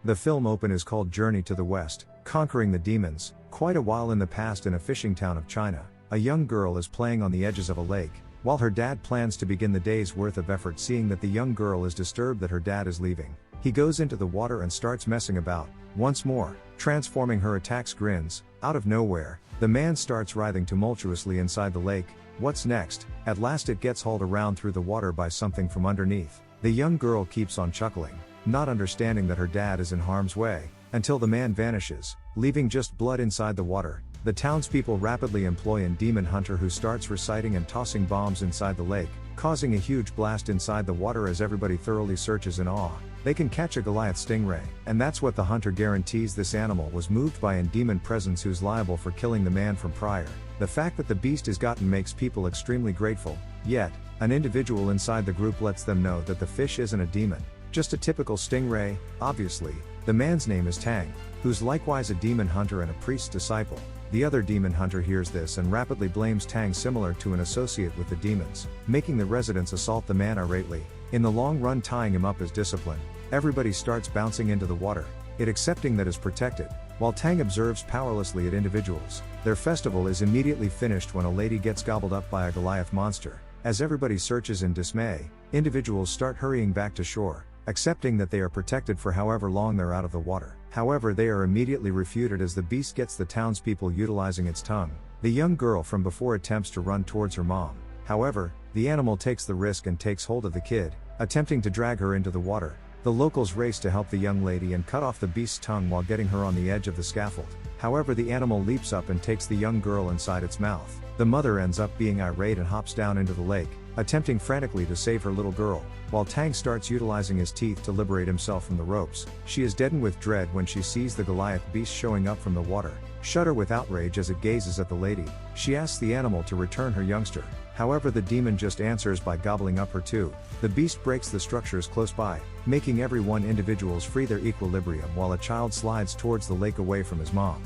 The film open is called Journey to the West, Conquering the Demons. Quite a while in the past in a fishing town of China, a young girl is playing on the edges of a lake, while her dad plans to begin the day's worth of effort. Seeing that the young girl is disturbed that her dad is leaving, he goes into the water and starts messing about. Once more, transforming her attacks grins. Out of nowhere, the man starts writhing tumultuously inside the lake. What's next? At last it gets hauled around through the water by something from underneath. The young girl keeps on chuckling, not understanding that her dad is in harm's way, until the man vanishes, leaving just blood inside the water. The townspeople rapidly employ a demon hunter who starts reciting and tossing bombs inside the lake, causing a huge blast inside the water as everybody thoroughly searches in awe. They can catch a Goliath stingray, and that's what the hunter guarantees. This animal was moved by a demon presence who's liable for killing the man from prior. The fact that the beast is gotten makes people extremely grateful, yet, an individual inside the group lets them know that the fish isn't a demon, just a typical stingray. Obviously, the man's name is Tang, who's likewise a demon hunter and a priest's disciple. The other demon hunter hears this and rapidly blames Tang, similar to an associate with the demons, making the residents assault the man irately. In the long run, tying him up as discipline. Everybody starts bouncing into the water, it accepting that is protected, while Tang observes powerlessly at individuals. Their festival is immediately finished when a lady gets gobbled up by a Goliath monster. As everybody searches in dismay, individuals start hurrying back to shore, accepting that they are protected for however long they're out of the water. However, they are immediately refuted as the beast gets the townspeople utilizing its tongue. The young girl from before attempts to run towards her mom. However, the animal takes the risk and takes hold of the kid, attempting to drag her into the water. The locals race to help the young lady and cut off the beast's tongue while getting her on the edge of the scaffold. However, the animal leaps up and takes the young girl inside its mouth. The mother ends up being irate and hops down into the lake, attempting frantically to save her little girl, while Tang starts utilizing his teeth to liberate himself from the ropes. She is deadened with dread when she sees the Goliath beast showing up from the water. Shudder with outrage as it gazes at the lady. She asks the animal to return her youngster. However, the demon just answers by gobbling up her too. The beast breaks the structures close by, making everyone individuals free their equilibrium while a child slides towards the lake away from his mom.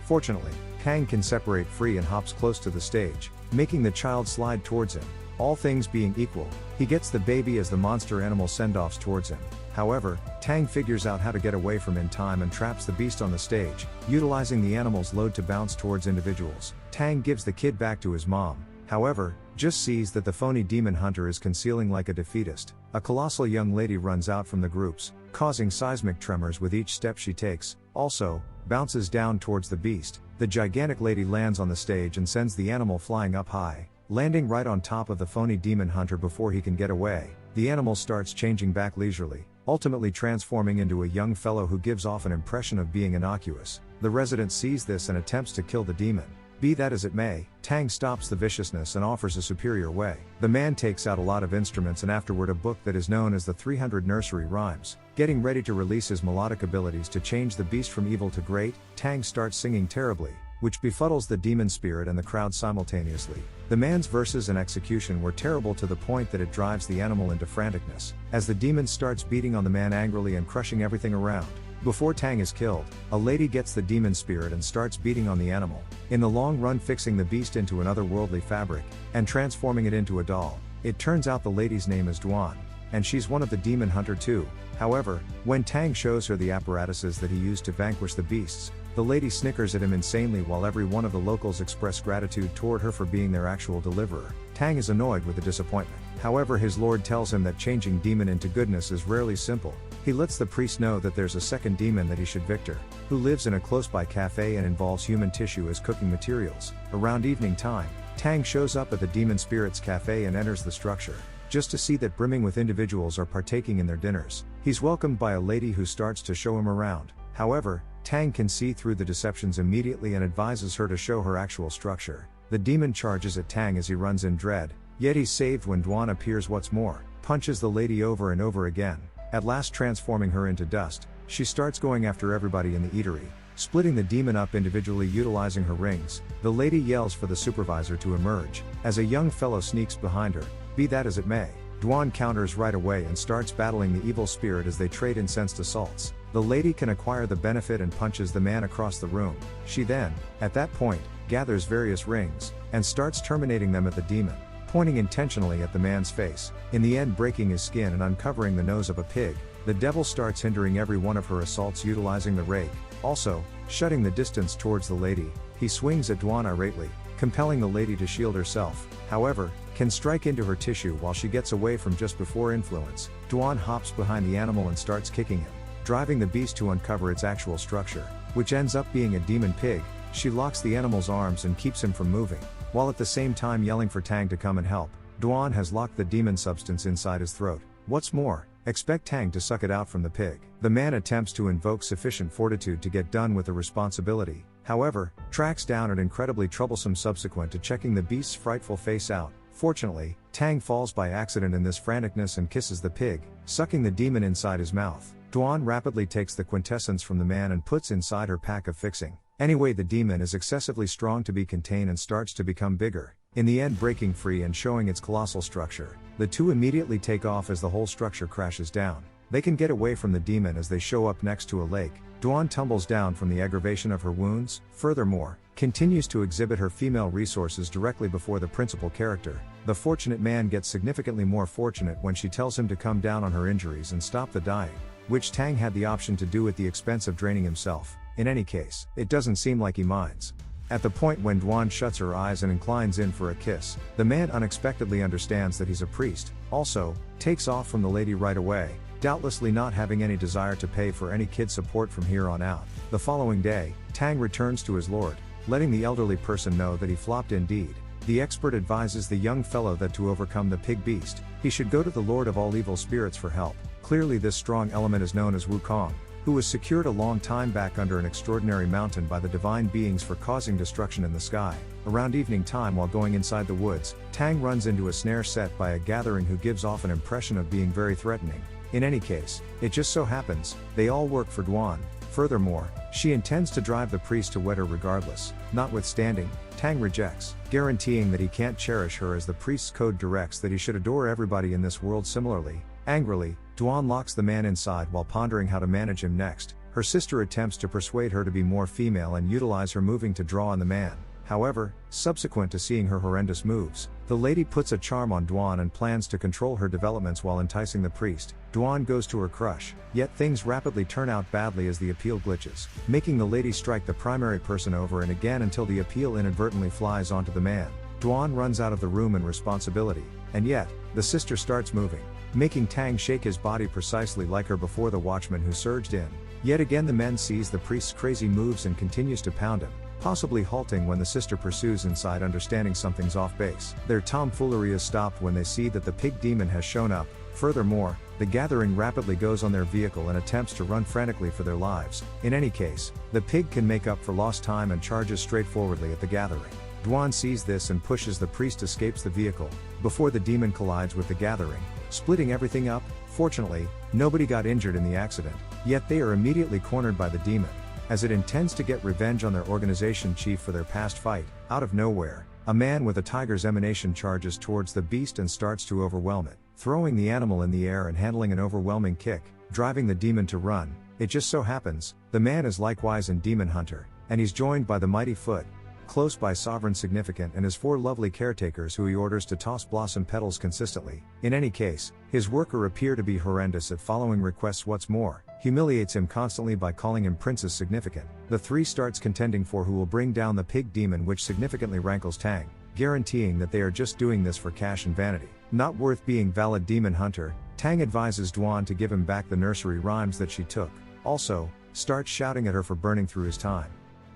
Fortunately, Tang can separate free and hops close to the stage, making the child slide towards him. All things being equal, he gets the baby as the monster animal send-offs towards him. However, Tang figures out how to get away from in time and traps the beast on the stage, utilizing the animal's load to bounce towards individuals. Tang gives the kid back to his mom, however, just sees that the phony demon hunter is concealing like a defeatist. A colossal young lady runs out from the groups, causing seismic tremors with each step she takes, also, bounces down towards the beast. The gigantic lady lands on the stage and sends the animal flying up high, landing right on top of the phony demon hunter before he can get away. The animal starts changing back leisurely, ultimately transforming into a young fellow who gives off an impression of being innocuous. The resident sees this and attempts to kill the demon. Be that as it may, Tang stops the viciousness and offers a superior way. The man takes out a lot of instruments and afterward a book that is known as the 300 Nursery Rhymes. Getting ready to release his melodic abilities to change the beast from evil to great, Tang starts singing terribly, which befuddles the demon spirit and the crowd simultaneously. The man's verses and execution were terrible to the point that it drives the animal into franticness, as the demon starts beating on the man angrily and crushing everything around. Before Tang is killed, a lady gets the demon spirit and starts beating on the animal, in the long run fixing the beast into an otherworldly fabric, and transforming it into a doll. It turns out the lady's name is Duan, and she's one of the demon hunter too. However, when Tang shows her the apparatuses that he used to vanquish the beasts, the lady snickers at him insanely while every one of the locals express gratitude toward her for being their actual deliverer. Tang is annoyed with the disappointment. However, his lord tells him that changing demon into goodness is rarely simple. He lets the priest know that there's a second demon that he should victor, who lives in a close-by cafe and involves human tissue as cooking materials. Around evening time, Tang shows up at the demon spirit's cafe and enters the structure, just to see that brimming with individuals are partaking in their dinners. He's welcomed by a lady who starts to show him around. However, Tang can see through the deceptions immediately and advises her to show her actual structure. The demon charges at Tang as he runs in dread, yet he's saved when Duan appears. What's more, punches the lady over and over again, at last transforming her into dust. She starts going after everybody in the eatery, splitting the demon up individually utilizing her rings. The lady yells for the supervisor to emerge, as a young fellow sneaks behind her. Be that as it may, Duan counters right away and starts battling the evil spirit as they trade incensed assaults. The lady can acquire the benefit and punches the man across the room. She then, at that point, gathers various rings, and starts terminating them at the demon, pointing intentionally at the man's face, in the end breaking his skin and uncovering the nose of a pig. the devil starts hindering every one of her assaults utilizing the rake, also, shutting the distance towards the lady. He swings at Duan irately, compelling the lady to shield herself, however, can strike into her tissue while she gets away from just before influence. Duan hops behind the animal and starts kicking him, driving the beast to uncover its actual structure, which ends up being a demon pig. She locks the animal's arms and keeps him from moving, while at the same time yelling for Tang to come and help. Duan has locked the demon substance inside his throat. What's more, expect Tang to suck it out from the pig. The man attempts to invoke sufficient fortitude to get done with the responsibility, however, tracks down an incredibly troublesome subsequent to checking the beast's frightful face out. Fortunately, Tang falls by accident in this franticness and kisses the pig, sucking the demon inside his mouth. Duan rapidly takes the quintessence from the man and puts inside her pack of fixing. Anyway, the demon is excessively strong to be contained and starts to become bigger, in the end breaking free and showing its colossal structure. The two immediately take off as the whole structure crashes down. They can get away from the demon as they show up next to a lake. Duan tumbles down from the aggravation of her wounds, furthermore, continues to exhibit her female resources directly before the principal character. The fortunate man gets significantly more fortunate when she tells him to come down on her injuries and stop the dying, which Tang had the option to do at the expense of draining himself. In any case, it doesn't seem like he minds. At the point when Duan shuts her eyes and inclines in for a kiss, the man unexpectedly understands that he's a priest, also, takes off from the lady right away, doubtlessly not having any desire to pay for any kid support from here on out. The following day, Tang returns to his lord, letting the elderly person know that he flopped indeed. The expert advises the young fellow that to overcome the pig beast, he should go to the Lord of all evil spirits for help. Clearly this strong element is known as Wukong, who was secured a long time back under an extraordinary mountain by the divine beings for causing destruction in the sky. Around evening time while going inside the woods, Tang runs into a snare set by a gathering who gives off an impression of being very threatening. In any case, it just so happens, they all work for Duan. Furthermore, she intends to drive the priest to wed her regardless. Notwithstanding, Tang rejects, guaranteeing that he can't cherish her as the priest's code directs that he should adore everybody in this world similarly. Angrily, Duan locks the man inside while pondering how to manage him next. Her sister attempts to persuade her to be more female and utilize her moving to draw on the man. However, subsequent to seeing her horrendous moves, the lady puts a charm on Duan and plans to control her developments while enticing the priest. Duan goes to her crush, yet things rapidly turn out badly as the appeal glitches, making the lady strike the primary person over and again until the appeal inadvertently flies onto the man. Duan runs out of the room in responsibility, and yet, the sister starts moving, making Tang shake his body precisely like her before the watchman who surged in. Yet again the man sees the priest's crazy moves and continues to pound him, possibly halting when the sister pursues inside understanding something's off base. Their tomfoolery is stopped when they see that the pig demon has shown up. Furthermore, the gathering rapidly goes on their vehicle and attempts to run frantically for their lives. In any case, the pig can make up for lost time and charges straightforwardly at the gathering. Duan sees this and pushes the priest escapes the vehicle, before the demon collides with the gathering, splitting everything up. Fortunately, nobody got injured in the accident, yet they are immediately cornered by the demon, as it intends to get revenge on their organization chief for their past fight. Out of nowhere, a man with a tiger's emanation charges towards the beast and starts to overwhelm it, throwing the animal in the air and handling an overwhelming kick, driving the demon to run. It just so happens, the man is likewise a demon hunter, and he's joined by the mighty Foot, close by Sovereign Significant and his 4 lovely caretakers who he orders to toss blossom petals consistently. In any case, his worker appear to be horrendous at following requests. What's more, humiliates him constantly by calling him Princess Significant. The 3 starts contending for who will bring down the pig demon, which significantly rankles Tang, guaranteeing that they are just doing this for cash and vanity. Not worth being valid demon hunter, Tang advises Duan to give him back the nursery rhymes that she took. Also, starts shouting at her for burning through his time.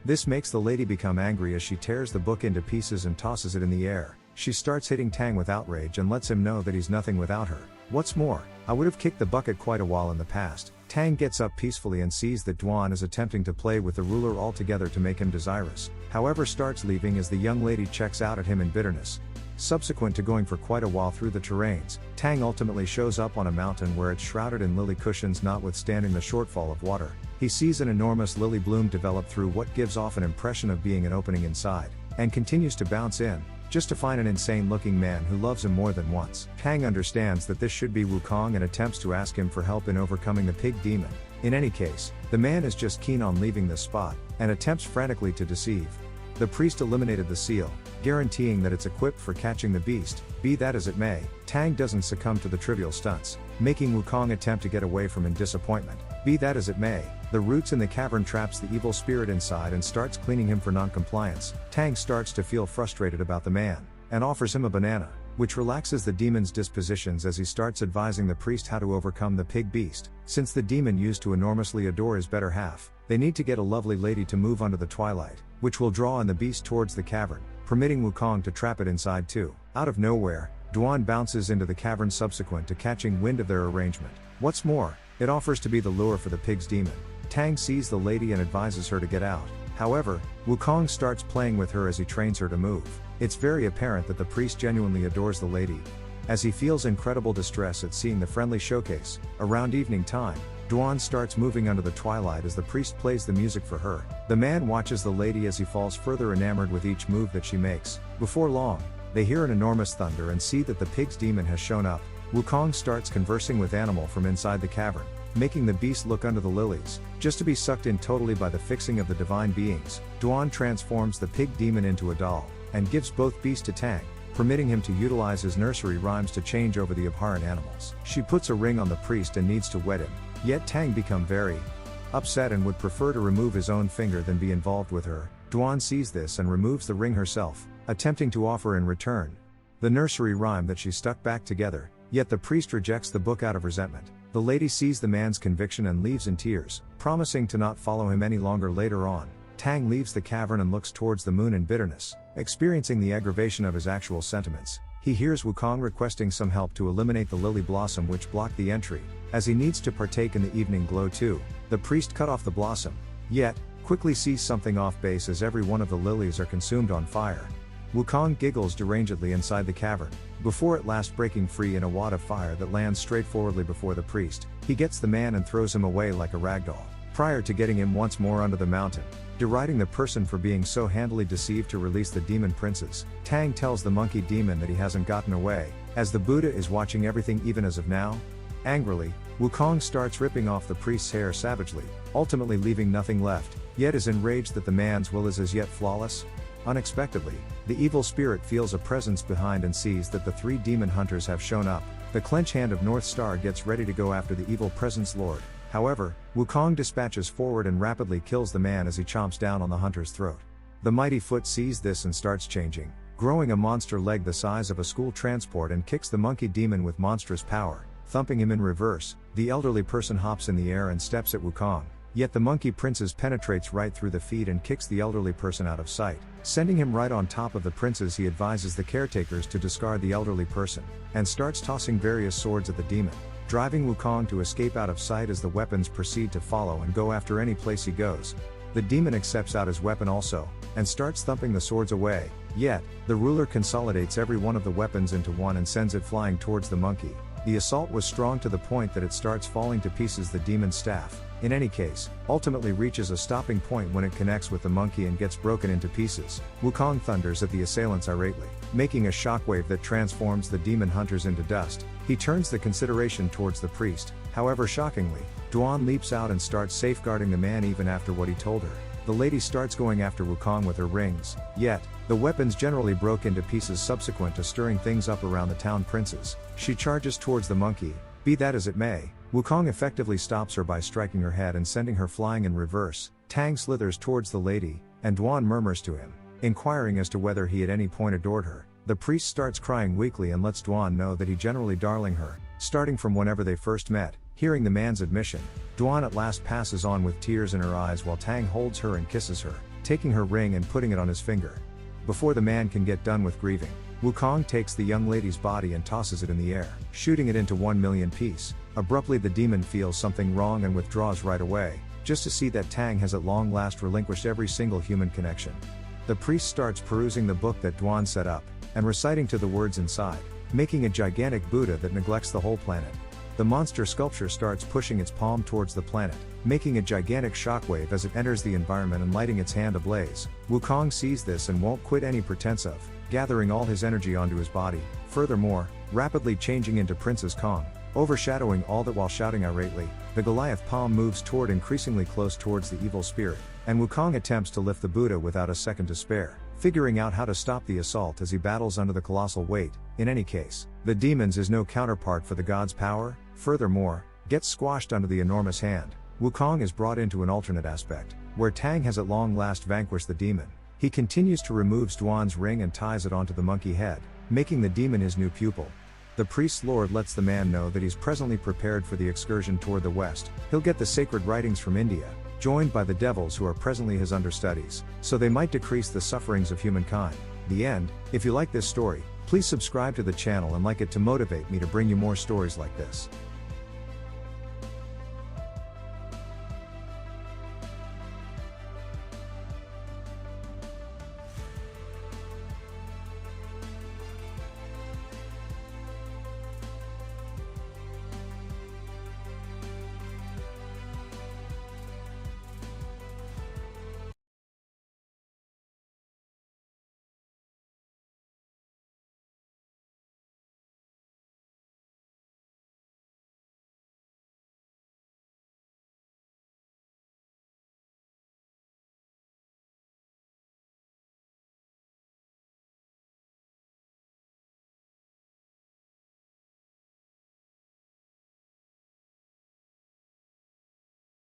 This makes the lady become angry as she tears the book into pieces and tosses it in the air. She starts hitting Tang with outrage and lets him know that he's nothing without her. What's more, I would have kicked the bucket quite a while in the past. Tang gets up peacefully and sees that Duan is attempting to play with the ruler altogether to make him desirous. However, starts leaving as the young lady checks out at him in bitterness. Subsequent to going for quite a while through the terrains, Tang ultimately shows up on a mountain where it's shrouded in lily cushions. Notwithstanding the shortfall of water, he sees an enormous lily bloom develop through what gives off an impression of being an opening inside, and continues to bounce in, just to find an insane-looking man who loves him more than once. Tang understands that this should be Wukong and attempts to ask him for help in overcoming the pig demon. In any case, the man is just keen on leaving this spot, and attempts frantically to deceive The priest eliminated the seal, guaranteeing that it's equipped for catching the beast. Be that as it may, Tang doesn't succumb to the trivial stunts, making Wukong attempt to get away from in disappointment. Be that as it may, the roots in the cavern traps the evil spirit inside and starts cleaning him for non-compliance. Tang starts to feel frustrated about the man, and offers him a banana, which relaxes the demon's dispositions as he starts advising the priest how to overcome the pig beast. Since the demon used to enormously adore his better half, they need to get a lovely lady to move under the twilight, which will draw on the beast towards the cavern, permitting Wukong to trap it inside too. Out of nowhere, Duan bounces into the cavern subsequent to catching wind of their arrangement. What's more, it offers to be the lure for the pig's demon. Tang sees the lady and advises her to get out. However, Wukong starts playing with her as he trains her to move. It's very apparent that the priest genuinely adores the lady, as he feels incredible distress at seeing the friendly showcase. Around evening time, Duan starts moving under the twilight as the priest plays the music for her. The man watches the lady as he falls further enamored with each move that she makes. Before long, they hear an enormous thunder and see that the pig's demon has shown up. Wukong starts conversing with animal from inside the cavern, making the beast look under the lilies, just to be sucked in totally by the fixing of the divine beings. Duan transforms the pig demon into a doll, and gives both beasts to Tang, permitting him to utilize his nursery rhymes to change over the abhorrent animals. She puts a ring on the priest and needs to wed him, yet Tang becomes very upset and would prefer to remove his own finger than be involved with her. Duan sees this and removes the ring herself, attempting to offer in return the nursery rhyme that she stuck back together, yet the priest rejects the book out of resentment. The lady sees the man's conviction and leaves in tears, promising to not follow him any longer. Later on, Tang leaves the cavern and looks towards the moon in bitterness, experiencing the aggravation of his actual sentiments. He hears Wukong requesting some help to eliminate the lily blossom which blocked the entry, as he needs to partake in the evening glow too. The priest cut off the blossom, yet quickly sees something off base as every one of the lilies are consumed on fire. Wukong giggles derangedly inside the cavern, before at last breaking free in a wad of fire that lands straightforwardly before the priest. He gets the man and throws him away like a ragdoll, prior to getting him once more under the mountain, deriding the person for being so handily deceived to release the demon princes. Tang tells the monkey demon that he hasn't gotten away, as the Buddha is watching everything even as of now. Angrily, Wukong starts ripping off the priest's hair savagely, ultimately leaving nothing left, yet is enraged that the man's will is as yet flawless. Unexpectedly, the evil spirit feels a presence behind and sees that the three demon hunters have shown up. The clench hand of North Star gets ready to go after the evil presence lord. However, Wukong dispatches forward and rapidly kills the man as he chomps down on the hunter's throat. The mighty foot sees this and starts changing, growing a monster leg the size of a school transport and kicks the monkey demon with monstrous power, thumping him in reverse. The elderly person hops in the air and steps at Wukong, yet the monkey princess penetrates right through the feet and kicks the elderly person out of sight, sending him right on top of the princes. He advises the caretakers to discard the elderly person, and starts tossing various swords at the demon, driving Wukong to escape out of sight as the weapons proceed to follow and go after any place he goes. The demon accepts out his weapon also, and starts thumping the swords away, yet, the ruler consolidates every one of the weapons into one and sends it flying towards the monkey. The assault was strong to the point that it starts falling to pieces. The demon's staff, in any case, ultimately reaches a stopping point when it connects with the monkey and gets broken into pieces. Wukong thunders at the assailants irately, making a shockwave that transforms the demon hunters into dust. He turns the consideration towards the priest. However, shockingly, Duan leaps out and starts safeguarding the man even after what he told her. The lady starts going after Wukong with her rings, yet, the weapons generally broke into pieces subsequent to stirring things up around the town princes. She charges towards the monkey. Be that as it may, Wukong effectively stops her by striking her head and sending her flying in reverse. Tang slithers towards the lady, and Duan murmurs to him, inquiring as to whether he at any point adored her. The priest starts crying weakly and lets Duan know that he generally darling her, starting from whenever they first met. Hearing the man's admission, Duan at last passes on with tears in her eyes while Tang holds her and kisses her, taking her ring and putting it on his finger. Before the man can get done with grieving, Wukong takes the young lady's body and tosses it in the air, shooting it into 1,000,000 pieces. Abruptly the demon feels something wrong and withdraws right away, just to see that Tang has at long last relinquished every single human connection. The priest starts perusing the book that Duan set up, and reciting to the words inside, making a gigantic Buddha that neglects the whole planet. The monster sculpture starts pushing its palm towards the planet, making a gigantic shockwave as it enters the environment and lighting its hand ablaze. Wukong sees this and won't quit any pretense of gathering all his energy onto his body, furthermore, rapidly changing into Princess Kong. Overshadowing all that while shouting irately, the Goliath palm moves toward increasingly close towards the evil spirit, and Wukong attempts to lift the Buddha without a second to spare, figuring out how to stop the assault as he battles under the colossal weight. In any case, the demons is no counterpart for the god's power, furthermore, gets squashed under the enormous hand. Wukong is brought into an alternate aspect, where Tang has at long last vanquished the demon. He continues to remove Xuanzang's ring and ties it onto the monkey head, making the demon his new pupil. The priest's lord lets the man know that he's presently prepared for the excursion toward the west. He'll get the sacred writings from India, joined by the devils who are presently his understudies, so they might decrease the sufferings of humankind. The end. If you like this story, please subscribe to the channel and like it to motivate me to bring you more stories like this.